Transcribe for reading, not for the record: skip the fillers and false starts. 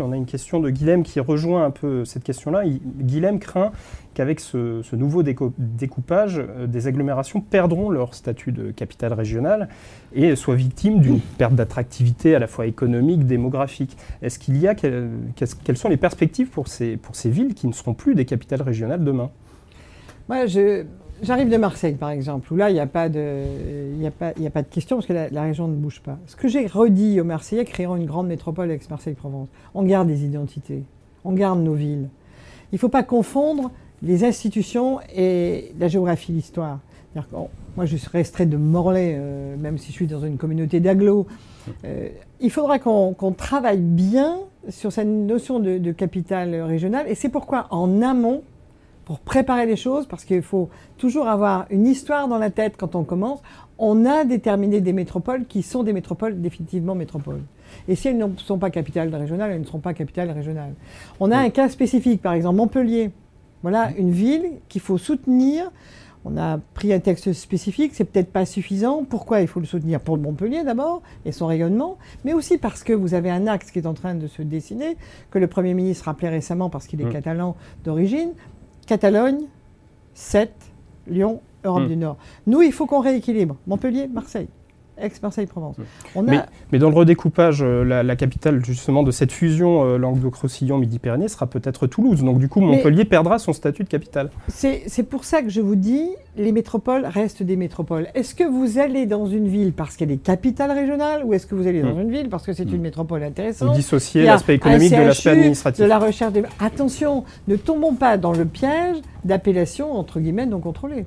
On a une question de Guilhem qui rejoint un peu cette question-là. Guilhem craint qu'avec ce nouveau découpage, des agglomérations perdront leur statut de capitale régionale et soient victimes d'une perte d'attractivité à la fois économique, démographique. Est-ce qu'il y a, quelles sont les perspectives pour ces villes qui ne seront plus des capitales régionales demain? Moi, j'arrive de Marseille, par exemple, où là, il n'y a pas de question parce que la région ne bouge pas. Ce que j'ai redit aux Marseillais, créons une grande métropole avec Marseille-Provence. On garde des identités, on garde nos villes. Il ne faut pas confondre les institutions et la géographie, l'histoire. Moi, je resterai de Morlaix, même si je suis dans une communauté d'agglos. Il faudra qu'on travaille bien sur cette notion de capitale régionale. Et c'est pourquoi, en amont, pour préparer les choses, parce qu'il faut toujours avoir une histoire dans la tête quand on commence, on a déterminé des métropoles qui sont des métropoles définitivement métropoles. Et si elles ne sont pas capitales régionales, elles ne seront pas capitales régionales. On a un cas spécifique, par exemple Montpellier. Voilà une ville qu'il faut soutenir. On a pris un texte spécifique, c'est peut-être pas suffisant. Pourquoi il faut le soutenir? Pour Montpellier d'abord, et son rayonnement, mais aussi parce que vous avez un axe qui est en train de se dessiner, que le Premier ministre rappelait récemment parce qu'il est catalan d'origine. Catalogne, Sète, Lyon, Europe du Nord. Nous, il faut qu'on rééquilibre. Montpellier, Marseille. Aix-Marseille-Provence. Mais dans le redécoupage, la capitale justement de cette fusion Languedoc-Roussillon, Midi-Pyrénées sera peut-être Toulouse. Donc du coup, Montpellier perdra son statut de capitale. C'est pour ça que je vous dis, les métropoles restent des métropoles. Est-ce que vous allez dans une ville parce qu'elle est capitale régionale ou est-ce que vous allez dans une ville parce que c'est une métropole intéressante? Vous dissociez l'aspect économique de l'aspect administratif. De la recherche. Attention, ne tombons pas dans le piège d'appellations entre guillemets non contrôlées.